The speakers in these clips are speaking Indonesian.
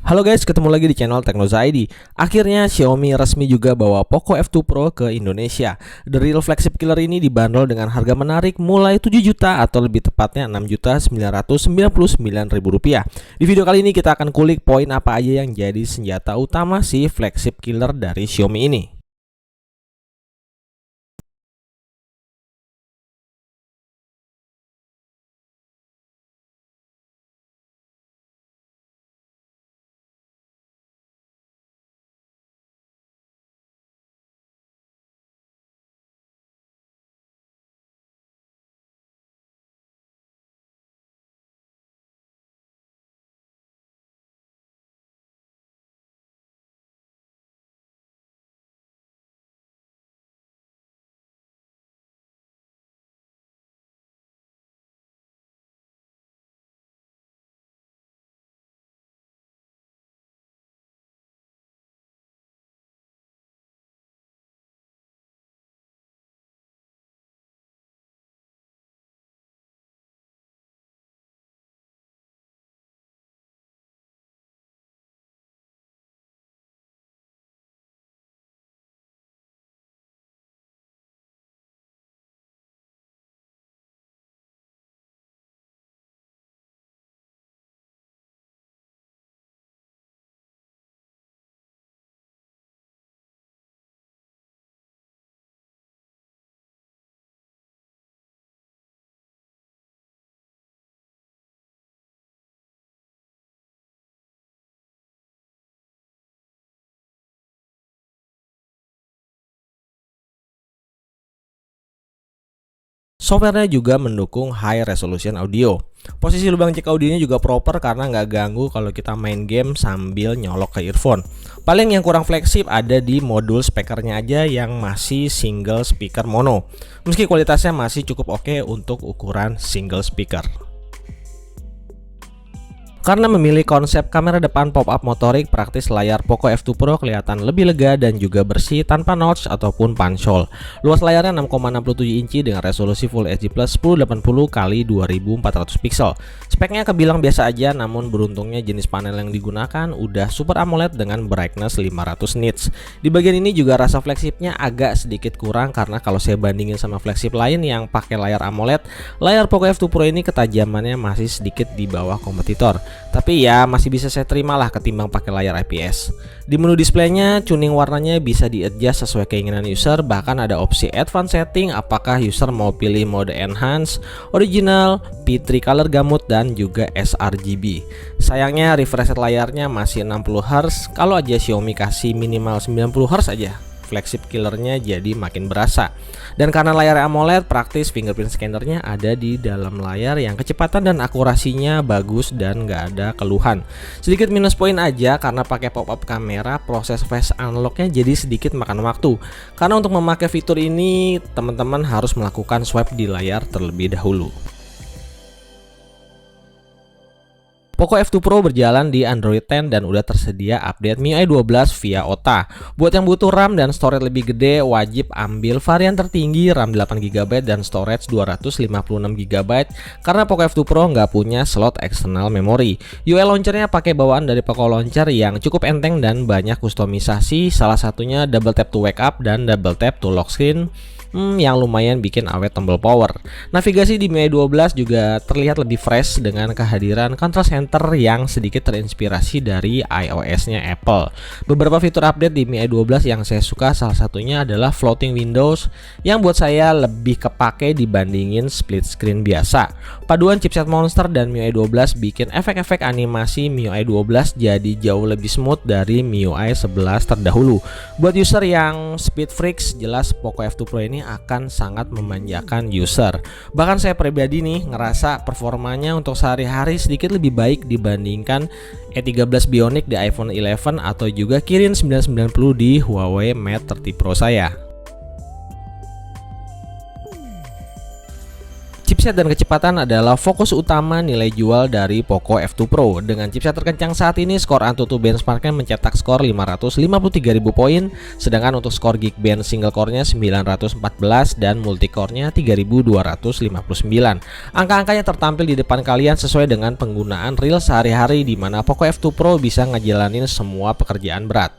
Halo guys, ketemu lagi di channel Teknoza ID. Akhirnya Xiaomi resmi juga bawa Poco F2 Pro ke Indonesia. The real flagship killer ini dibanderol dengan harga menarik mulai 7 juta atau lebih tepatnya 6.999.000 rupiah. Di video kali ini kita akan kulik poin apa aja yang jadi senjata utama si flagship killer dari Xiaomi ini. Softwarenya juga mendukung high resolution audio. Posisi lubang cek audionya juga proper karena nggak ganggu kalau kita main game sambil nyolok ke earphone. Paling yang kurang flagship ada di modul speakernya aja yang masih single speaker mono. Meski kualitasnya masih cukup oke untuk ukuran single speaker. Karena memilih konsep kamera depan pop-up motorik, praktis layar Poco F2 Pro kelihatan lebih lega dan juga bersih tanpa notch ataupun punch-hole. Luas layarnya 6,67 inci dengan resolusi Full HD Plus 1080x2400 pixel. Speknya kebilang biasa aja, namun beruntungnya jenis panel yang digunakan udah Super AMOLED dengan brightness 500 nits. Di bagian ini juga rasa flagshipnya agak sedikit kurang karena kalau saya bandingin sama flagship lain yang pakai layar AMOLED, layar Poco F2 Pro ini ketajamannya masih sedikit di bawah kompetitor. Tapi ya masih bisa saya terima lah ketimbang pakai layar IPS. Di menu displaynya, tuning warnanya bisa di-adjust sesuai keinginan user. Bahkan ada opsi advance setting apakah user mau pilih mode enhance, original, P3 color gamut, dan juga sRGB. Sayangnya refresh rate layarnya masih 60Hz. Kalau aja Xiaomi kasih minimal 90Hz aja, flagship killernya jadi makin berasa. Dan karena layar AMOLED, praktis fingerprint scannernya ada di dalam layar yang kecepatan dan akurasinya bagus dan nggak ada keluhan. Sedikit minus poin aja karena pakai pop-up kamera, proses face unlocknya jadi sedikit makan waktu. Karena untuk memakai fitur ini teman-teman harus melakukan swipe di layar terlebih dahulu. Poco F2 Pro berjalan di Android 10 dan udah tersedia update MIUI 12 via OTA. Buat yang butuh RAM dan storage lebih gede, wajib ambil varian tertinggi RAM 8GB dan storage 256GB karena Poco F2 Pro nggak punya slot eksternal memori. UI launchernya pakai bawaan dari Poco Launcher yang cukup enteng dan banyak kustomisasi, salah satunya double tap to wake up dan double tap to lock screen. Yang lumayan bikin awet tombol power. Navigasi di MIUI 12 juga terlihat lebih fresh dengan kehadiran control center yang sedikit terinspirasi dari iOS-nya Apple. Beberapa fitur update di MIUI 12 yang saya suka salah satunya adalah floating windows yang buat saya lebih kepake dibandingin split screen biasa. Paduan chipset Monster dan MIUI 12 bikin efek-efek animasi MIUI 12 jadi jauh lebih smooth dari MIUI 11 terdahulu. Buat user yang speed freaks, jelas Poco F2 Pro ini akan sangat memanjakan user. Bahkan saya pribadi nih ngerasa performanya untuk sehari-hari sedikit lebih baik dibandingkan E13 Bionic di iPhone 11 atau juga Kirin 990 di Huawei Mate 30 Pro saya. Chipset dan kecepatan adalah fokus utama nilai jual dari Poco F2 Pro. Dengan chipset terkencang saat ini, skor AnTuTu benchmarknya mencetak skor 553.000 poin, sedangkan untuk skor Geekbench single core-nya 914 dan multicore-nya 3259. Angka-angkanya tertampil di depan kalian sesuai dengan penggunaan real sehari-hari, di mana Poco F2 Pro bisa ngejalanin semua pekerjaan berat.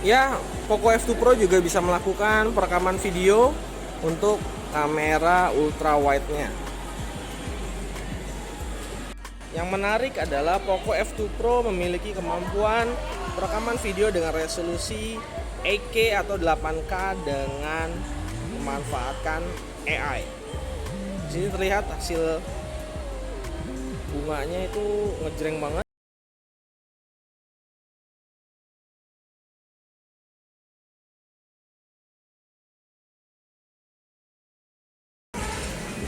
Ya, Poco F2 Pro juga bisa melakukan perekaman video untuk kamera ultra wide-nya. Yang menarik adalah Poco F2 Pro memiliki kemampuan perekaman video dengan resolusi 8K atau 8K dengan memanfaatkan AI. Di sini terlihat hasil bunganya itu ngejreng banget.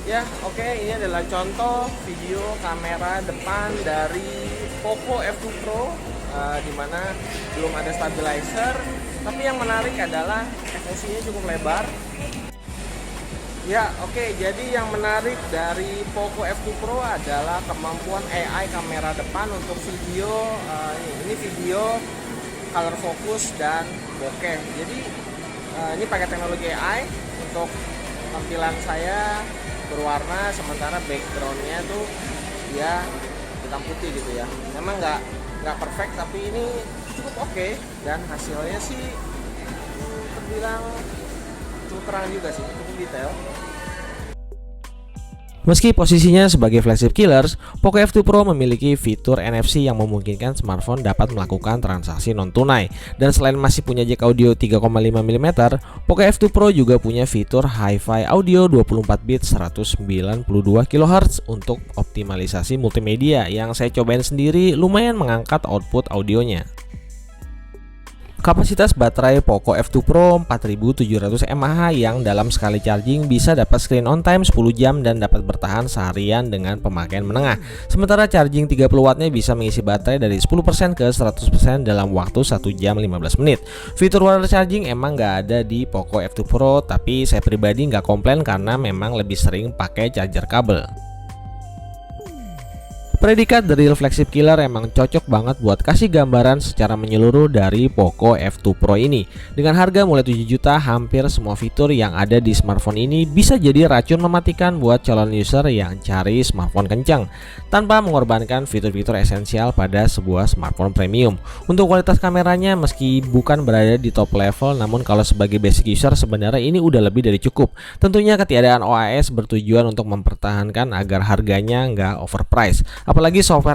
Ya, oke, ini adalah contoh video kamera depan dari Poco F2 Pro, di mana belum ada stabilizer, tapi yang menarik adalah FOV-nya cukup lebar. Ya, oke. Jadi yang menarik dari Poco F2 Pro adalah kemampuan AI kamera depan untuk video. Ini video color focus dan bokeh. Jadi ini pakai teknologi AI untuk tampilan saya berwarna, sementara backgroundnya tuh ya hitam putih gitu ya. Memang nggak perfect, tapi ini cukup oke, dan hasilnya sih terbilang cukup terang juga sih, cukup detail. Meski posisinya sebagai flagship killers, Poco F2 Pro memiliki fitur NFC yang memungkinkan smartphone dapat melakukan transaksi non-tunai. Dan selain masih punya jack audio 3,5 mm, Poco F2 Pro juga punya fitur Hi-Fi audio 24 bit 192 kHz untuk optimalisasi multimedia yang saya cobain sendiri lumayan mengangkat output audionya. Kapasitas baterai Poco F2 Pro 4700 mAh yang dalam sekali charging bisa dapat screen on time 10 jam dan dapat bertahan seharian dengan pemakaian menengah. Sementara charging 30 wattnya bisa mengisi baterai dari 10% ke 100% dalam waktu 1 jam 15 menit. Fitur wireless charging emang nggak ada di Poco F2 Pro, tapi saya pribadi nggak komplain karena memang lebih sering pakai charger kabel. Predikat The Real Flagship Killer emang cocok banget buat kasih gambaran secara menyeluruh dari Poco F2 Pro ini. Dengan harga mulai 7 juta, hampir semua fitur yang ada di smartphone ini bisa jadi racun mematikan buat calon user yang cari smartphone kencang, tanpa mengorbankan fitur-fitur esensial pada sebuah smartphone premium. Untuk kualitas kameranya meski bukan berada di top level, namun kalau sebagai basic user sebenarnya ini udah lebih dari cukup. Tentunya ketiadaan OIS bertujuan untuk mempertahankan agar harganya nggak overpriced. Apalagi software